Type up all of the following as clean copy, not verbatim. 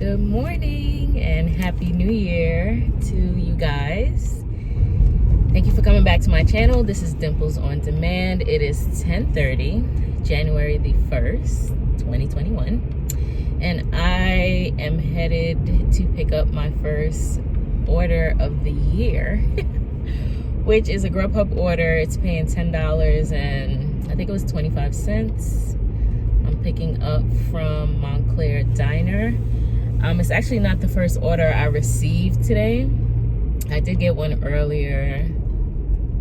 Good morning and happy new year to you guys. Thank you for coming back to my channel. This is Dimples on Demand. It is 10:30, January the 1st, 2021. And I am headed to pick up my first order of the year, which is a Grubhub order. It's paying $10 and I think it was 25 cents. I'm picking up from Montclair Diner. It's actually not the first order I received today. I did get one earlier,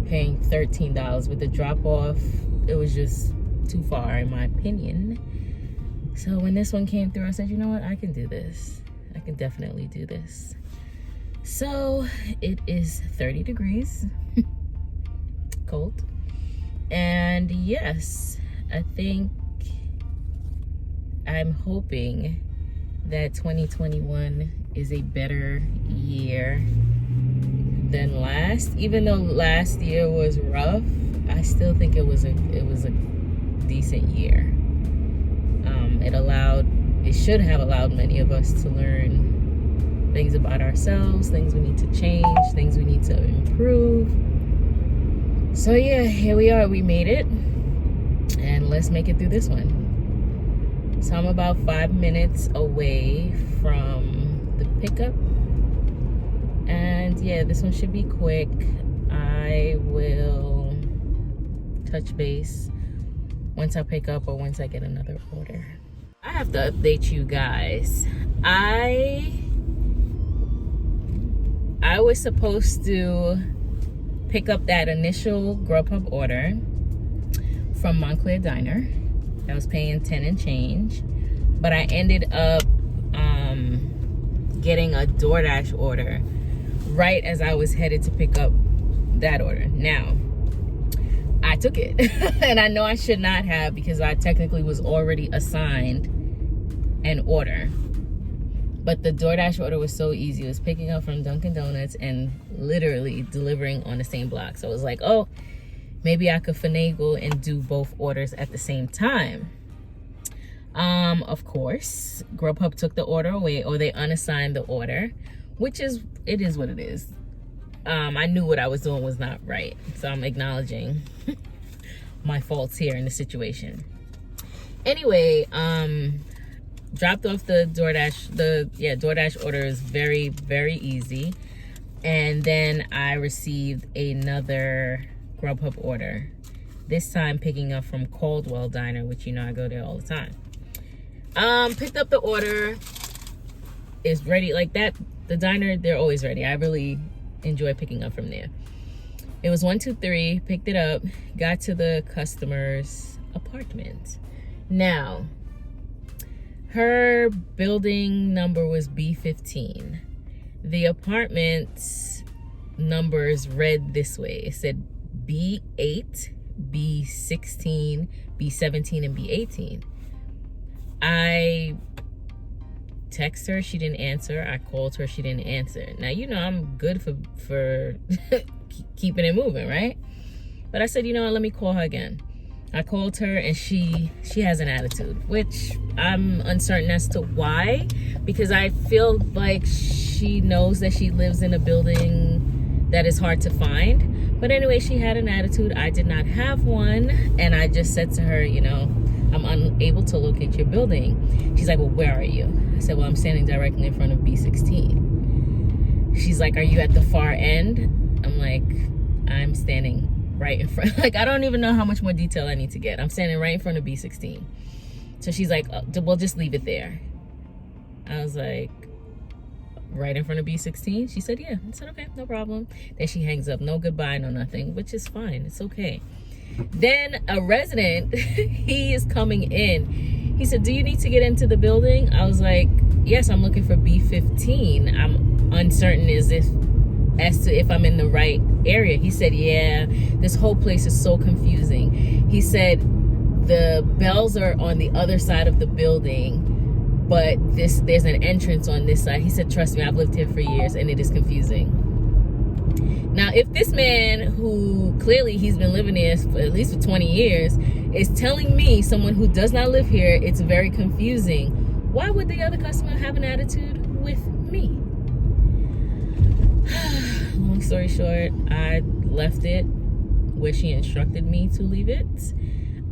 paying $13. With the drop-off, it was just too far, in my opinion. So when this one came through, I said, you know what? I can do this. I can definitely do this. So it is 30 degrees, cold. And yes, I'm hoping that 2021 is a better year than last. Even though last year was rough, I still think it was a decent year. It should have allowed many of us to learn things about ourselves, things we need to change, things we need to improve. So yeah, here we are. We made it, and let's make it through this one. So I'm about 5 minutes away from the pickup. And yeah, this one should be quick. I will touch base once I pick up or once I get another order. I have to update you guys. I was supposed to pick up that initial Grubhub order from Montclair Diner. I was paying 10 and change, but I ended up getting a DoorDash order right as I was headed to pick up that order. Now, I took it, and I know I should not have, because I technically was already assigned an order. But the DoorDash order was so easy. It was picking up from Dunkin' Donuts and literally delivering on the same block. So I was like, oh, maybe I could finagle and do both orders at the same time. Of course, Grubhub took the order away, or they unassigned the order, it is what it is. I knew what I was doing was not right, so I'm acknowledging my faults here in the situation. Anyway, dropped off the DoorDash. DoorDash order is very, very easy. And then I received another Grubhub order, this time picking up from Caldwell Diner, which you know I go there all the time. Picked up the order. It's ready like that. The diner, they're always ready. I really enjoy picking up from there. It was 123. Picked it up, got to the customer's apartment. Now, her building number was B15. The apartment's numbers read this way. It said B8, B16, B17, and B18. I text her, she didn't answer. I called her, she didn't answer. Now, you know I'm good for keeping it moving, right? But I said, you know what, let me call her again. I called her, and she has an attitude, which I'm uncertain as to why, because I feel like she knows that she lives in a building that is hard to find. But anyway, she had an attitude. I did not have one, and I just said to her, you know, I'm unable to locate your building. She's like, well, where are you? I said, well, I'm standing directly in front of B16. She's like, are you at the far end? I'm like, I'm standing right in front. Like, I don't even know how much more detail I need to get. I'm standing right in front of B16. So she's like, well, just leave it there. I was like, right in front of B16? She said, yeah. I said, okay, no problem. Then she hangs up. No goodbye, no nothing, which is fine. It's okay. Then a resident, he is coming in. He said, do you need to get into the building? I was like, yes, I'm looking for B15. I'm uncertain as to if I'm in the right area. He said, yeah, this whole place is so confusing. He said, the bells are on the other side of the building, but there's an entrance on this side. He said, trust me, I've lived here for years, and it is confusing. Now, if this man, who clearly he's been living there for at least 20 years, is telling me, someone who does not live here, it's very confusing, why would the other customer have an attitude with me? Long story short, I left it where she instructed me to leave it.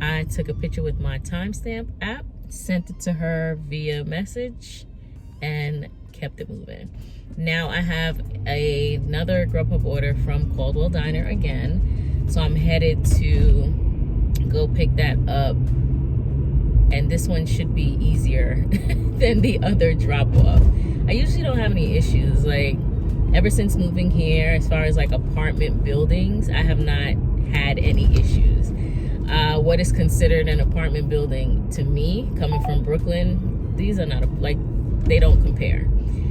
I took a picture with my timestamp app, sent it to her via message, and kept it moving. Now I have another Grubhub order from Caldwell Diner again. So I'm headed to go pick that up. And this one should be easier than the other drop off. I usually don't have any issues. Like, ever since moving here, as far as like apartment buildings, I have not had any issues. What is considered an apartment building to me, coming from Brooklyn, these are not, like, they don't compare.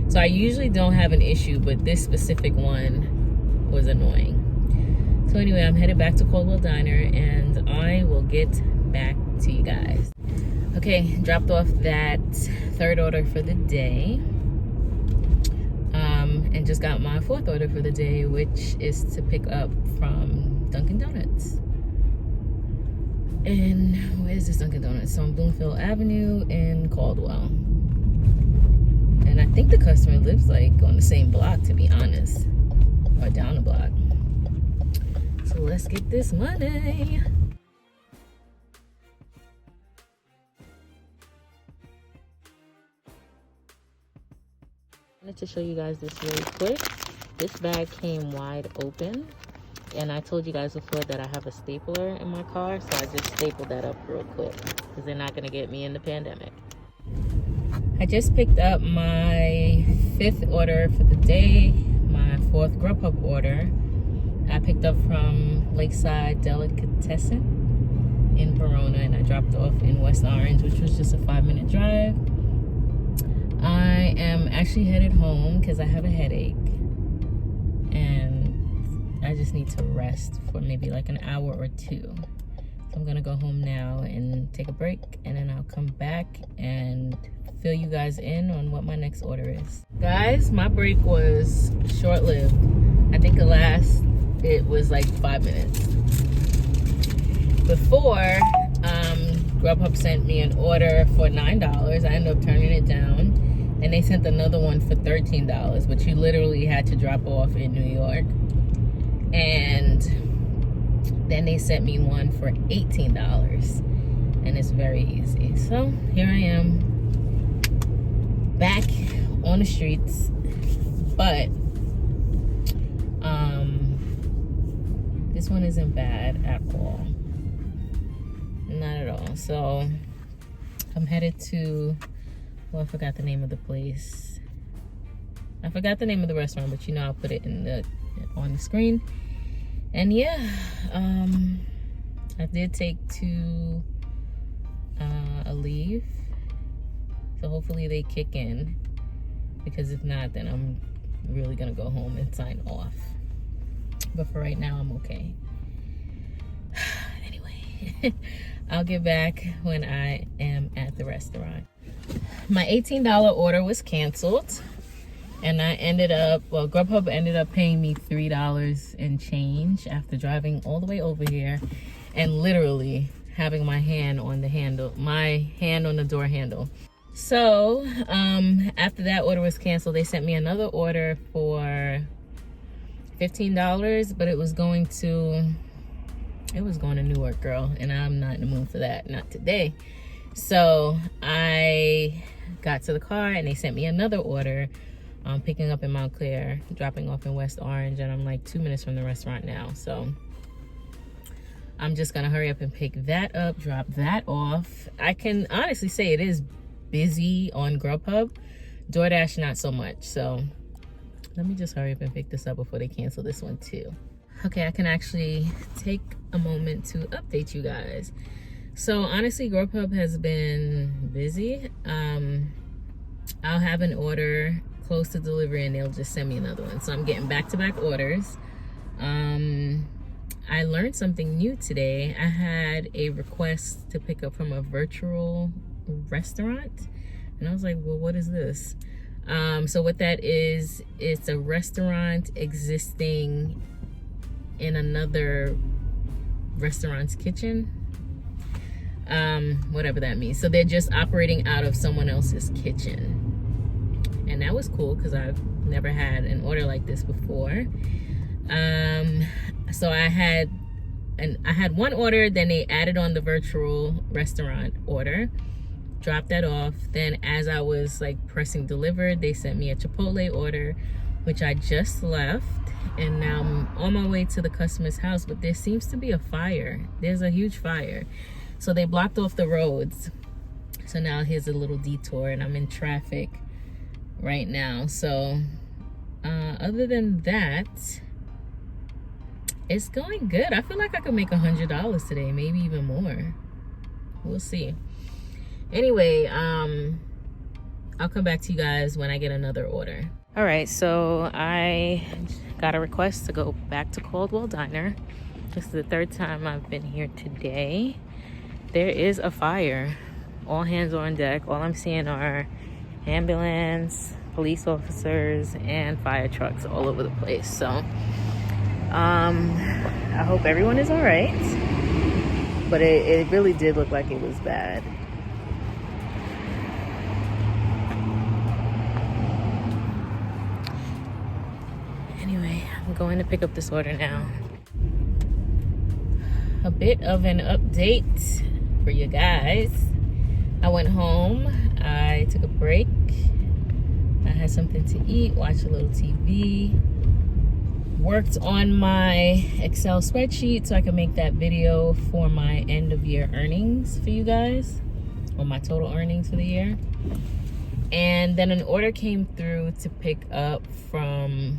So I usually don't have an issue, but this specific one was annoying. So anyway, I'm headed back to Caldwell Diner, and I will get back to you guys. Okay, dropped off that third order for the day. And just got my fourth order for the day, which is to pick up from Dunkin' Donuts. And where's this Dunkin' Donuts? So on Bloomfield Avenue in Caldwell. And I think the customer lives like on the same block, to be honest, or down the block. So let's get this money. I wanted to show you guys this really quick. This bag came wide open, and I told you guys before that I have a stapler in my car, so I just stapled that up real quick because they're not gonna get me in the pandemic. I just picked up my fifth order for the day, my fourth Grubhub order. I picked up from Lakeside Delicatessen in Verona, and I dropped off in West Orange, which was just a 5-minute drive. I am actually headed home because I have a headache, and I just need to rest for maybe like an hour or two. So I'm gonna go home now and take a break, and then I'll come back and fill you guys in on what my next order is. Guys, my break was short-lived. I think it was like 5 minutes. Before, Grubhub sent me an order for $9. I ended up turning it down. And they sent another one for $13, but you literally had to drop off in New York. And then they sent me one for $18. And it's very easy. So here I am, back on the streets. But this one isn't bad at all. Not at all. So I'm headed to, well, I forgot the name of the place. I forgot the name of the restaurant, but you know I'll put it on the screen. And yeah, I did take a leave. So hopefully they kick in, because if not, then I'm really gonna go home and sign off. But for right now, I'm okay. Anyway, I'll get back when I am at the restaurant. My $18 order was canceled, and Grubhub ended up paying me $3 and change after driving all the way over here and literally having my hand on the door handle. So after that order was canceled, they sent me another order for $15, but it was going to Newark, girl, and I'm not in the mood for that, not today. So I got to the car, and they sent me another order, picking up in Montclair, dropping off in West Orange, and I'm like 2 minutes from the restaurant now. So I'm just gonna hurry up and pick that up, drop that off. I can honestly say it is busy on Grubhub. DoorDash, not so much. So let me just hurry up and pick this up before they cancel this one too. Okay, I can actually take a moment to update you guys. So honestly, Grubhub has been busy. I'll have an order close to delivery and they'll just send me another one. So I'm getting back-to-back orders. I learned something new today. I had a request to pick up from a virtual restaurant, and I was like, well, what is this? So what that is, it's a restaurant existing in another restaurant's kitchen. whatever that means. So they're just operating out of someone else's kitchen. And that was cool because I've never had an order like this before. So I had one order, then they added on the virtual restaurant order, dropped that off. Then as I was like pressing deliver, they sent me a Chipotle order, which I just left. And now I'm on my way to the customer's house, but there seems to be a fire. There's a huge fire. So they blocked off the roads. So now here's a little detour and I'm in traffic right now. So other than that, it's going good. I feel like I could make $100 today, maybe even more. We'll see. Anyway, I'll come back to you guys when I get another order. All right, so I got a request to go back to Caldwell Diner. This is the third time I've been here today. There is a fire. All hands are on deck. All I'm seeing are ambulance, police officers, and fire trucks all over the place. So I hope everyone is all right. But it really did look like it was bad. Anyway, I'm going to pick up this order now. A bit of an update for you guys. I went home, I took a break, I had something to eat, watched a little TV, worked on my Excel spreadsheet so I could make that video for my end of year earnings for you guys, or my total earnings for the year. And then an order came through to pick up from,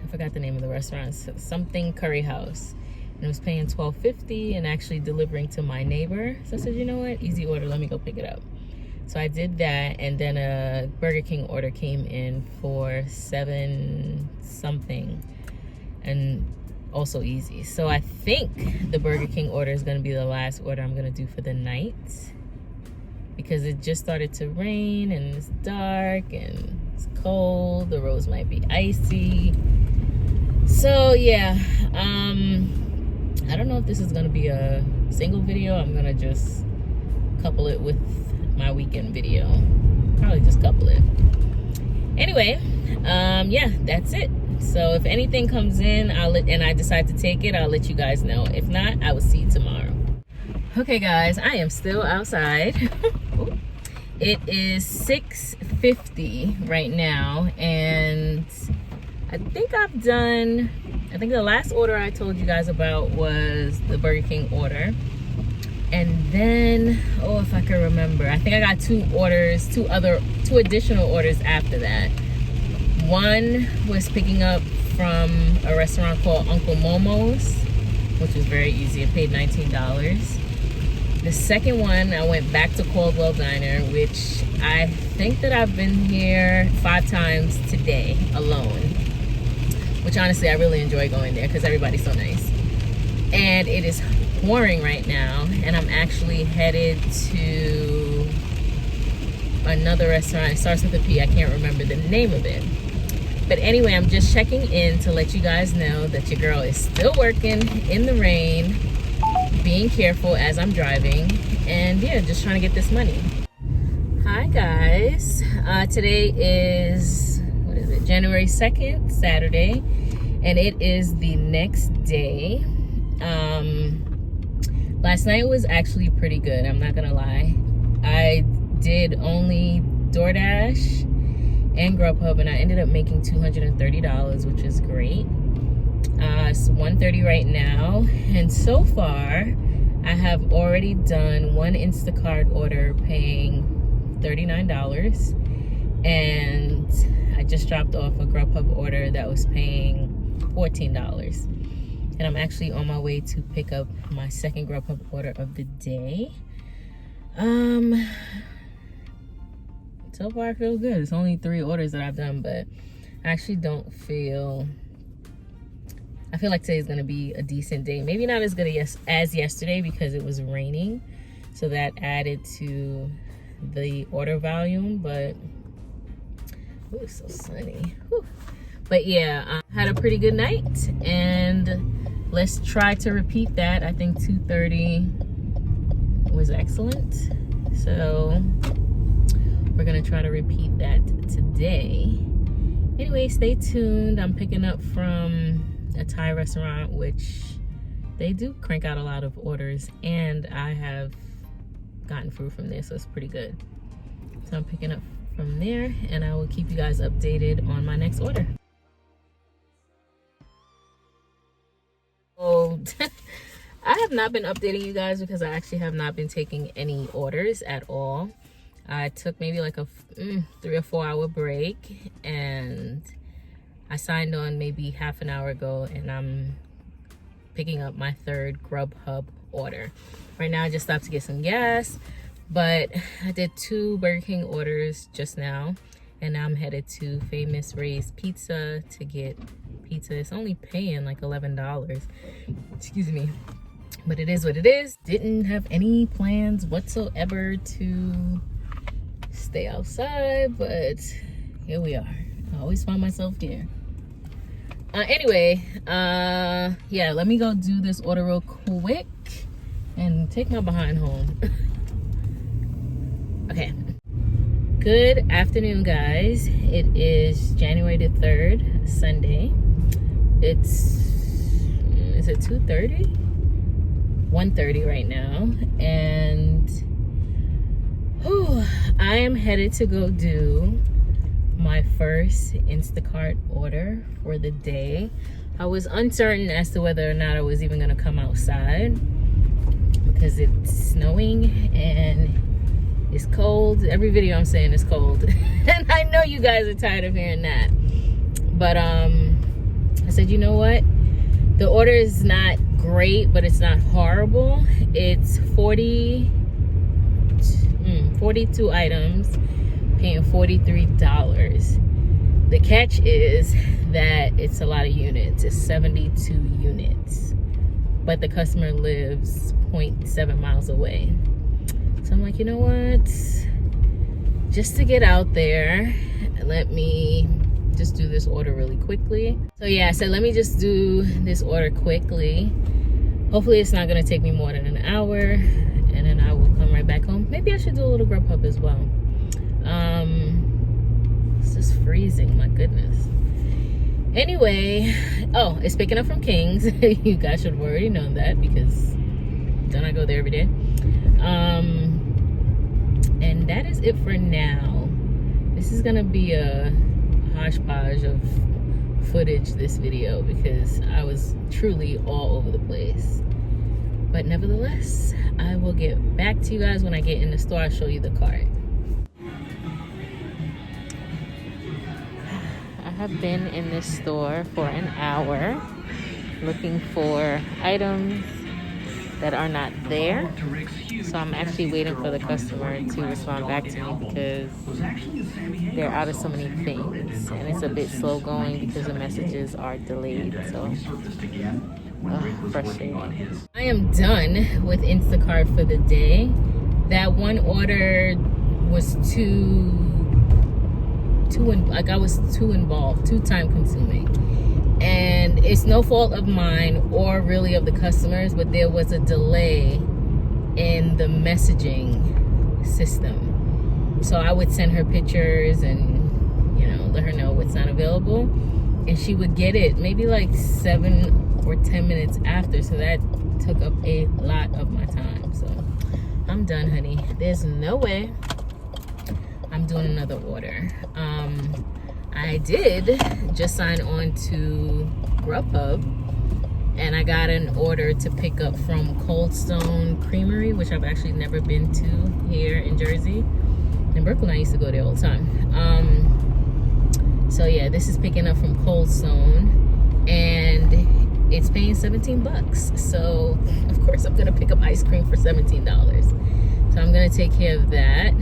I forgot the name of the restaurant, something Curry House. And it was paying $12.50 and actually delivering to my neighbor. So I said, you know what, easy order, let me go pick it up. So I did that, and then a Burger King order came in for $7 something, and also easy. So I think the Burger King order is gonna be the last order I'm gonna do for the night, because it just started to rain and it's dark and it's cold. The roads might be icy. So yeah, I don't know if this is gonna be a single video. I'm gonna just couple it with my weekend video. Probably just couple it. Anyway, yeah, that's it. So if anything comes in, and I decide to take it, I'll let you guys know. If not, I will see you tomorrow. Okay guys, I am still outside. It is 6:50 right now, and I think the last order I told you guys about was the Burger King order. And then, oh, if I can remember, I think I got two additional orders after that. One was picking up from a restaurant called Uncle Momo's, which was very easy. I paid $19. The second one, I went back to Caldwell Diner, which I think that I've been here 5 times today alone. Which honestly, I really enjoy going there because everybody's so nice. And it is pouring right now, and I'm actually headed to another restaurant. It starts with a P. I can't remember the name of it. But anyway, I'm just checking in to let you guys know that your girl is still working in the rain, being careful as I'm driving, and yeah, just trying to get this money. Hi guys, today is, what is it, January 2nd, Saturday, and it is the next day. Last night was actually pretty good, I'm not gonna lie. I did only DoorDash and Grubhub, and I ended up making $230, which is great. It's 1:30 right now, and so far I have already done one Instacart order paying $39, and I just dropped off a Grubhub order that was paying $14. And I'm actually on my way to pick up my second Grubhub order of the day. So far I feel good. It's only 3 orders that I've done, but I actually don't feel, I feel like today's gonna be a decent day. Maybe not as good as yesterday because it was raining, so that added to the order volume, but ooh, it's so sunny. Whew. But yeah, I had a pretty good night, and let's try to repeat that. I think 2:30 was excellent. So we're gonna try to repeat that today. Anyway, stay tuned. I'm picking up from a Thai restaurant, which they do crank out a lot of orders, and I have gotten food from there, so it's pretty good. So I'm picking up from there, and I will keep you guys updated on my next order. Oh, I have not been updating you guys because I actually have not been taking any orders at all. I took maybe like a 3 or 4 hour break, and I signed on maybe half an hour ago, and I'm picking up my 3rd Grubhub order. Right now I just stopped to get some gas, but I did 2 Burger King orders just now, and now I'm headed to Famous Ray's Pizza to get pizza. It's only paying like $11. Excuse me. But it is what it is. Didn't have any plans whatsoever to stay outside, but here we are. I always find myself here. Anyway, yeah, let me go do this order real quick and take my behind home. Okay. Good afternoon, guys. It is January the 3rd, Sunday. Is it 2:30? 1:30 right now, and I am headed to go do my first Instacart order for the day. I was uncertain as to whether or not I was even gonna come outside because it's snowing and it's cold. Every video I'm saying is cold. And I know you guys are tired of hearing that. But I said, you know what? The order is not great, but it's not horrible. It's 42 items, paying $43. The catch is that it's a lot of units. It's 72 units, but the customer lives 0.7 miles away. So I'm like, you know what? Just to get out there, let me just do this order really quickly. So yeah, I said, let me just do this order quickly. Hopefully it's not gonna take me more than an hour, and then I will come right back home. Maybe I should do a little Grubhub as well. It's just freezing, my goodness. Anyway, oh, it's picking up from King's. You guys should have already known that because don't I go there every day? And that is it for now. This is gonna be a hodgepodge of footage, this video, because I was truly all over the place. But nevertheless, I will get back to you guys when I get in the store. I'll show you the cart. I have been in this store for an hour looking for items that are not there. So I'm actually waiting for the customer to respond back to me because they're out of so many things, and it's a bit slow going because the messages are delayed. So frustrating. I am done with Instacart for the day. That one order was I was too involved, too time consuming. And it's no fault of mine or really of the customers, but there was a delay in the messaging system. So I would send her pictures and, you know, let her know what's not available, and she would get it maybe like 7 or 10 minutes after. So that took up a lot of my time. So I'm done, honey. There's no way I'm doing another order. I did just sign on to Grubhub, and I got an order to pick up from Cold Stone Creamery, which I've actually never been to here in Jersey. In Brooklyn, I used to go there all the time. So yeah, this is picking up from Cold Stone, and it's paying 17 bucks. So of course I'm gonna pick up ice cream for $17. So I'm gonna take care of that.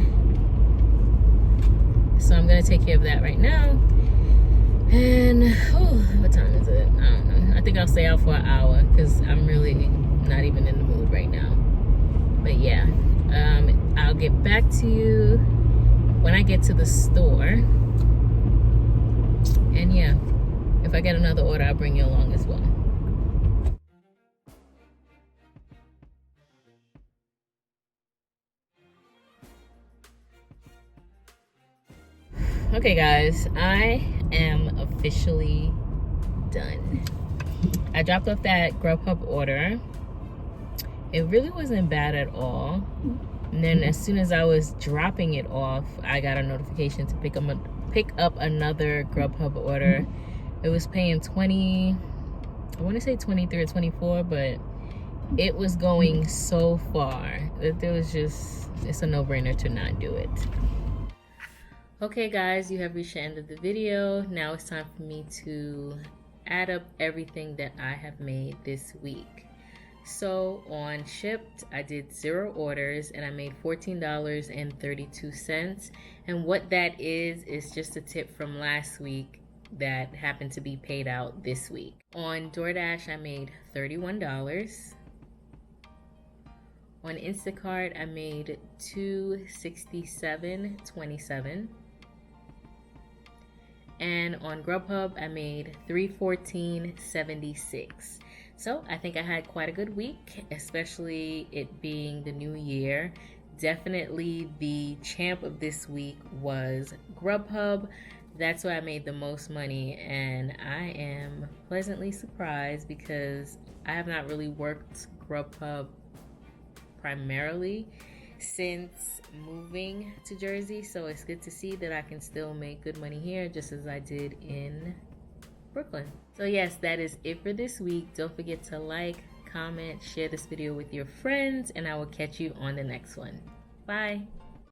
So I'm gonna take care of that right now. And what time is it? I don't know. I think I'll stay out for an hour because I'm really not even in the mood right now. But yeah, I'll get back to you when I get to the store. And yeah, if I get another order, I'll bring you along as well. Okay guys, I am officially done. I dropped off that Grubhub order. It really wasn't bad at all. And then as soon as I was dropping it off, I got a notification to pick up another Grubhub order. It was paying 20, I want to say 23 or 24, but it was going so far that there was just, it's a no-brainer to not do it. Okay guys, you have reached the end of the video. Now it's time for me to add up everything that I have made this week. So on Shipt, I did 0 orders and I made $14.32. And what that is just a tip from last week that happened to be paid out this week. On DoorDash, I made $31. On Instacart, I made $267.27. And on Grubhub, I made $314.76. So I think I had quite a good week, especially it being the new year. Definitely the champ of this week was Grubhub. That's where I made the most money, and I am pleasantly surprised because I have not really worked Grubhub primarily since moving to Jersey, so it's good to see that I can still make good money here just as I did in Brooklyn. So yes, that is it for this week. Don't forget to like, comment, share this video with your friends, and I will catch you on the next one. Bye.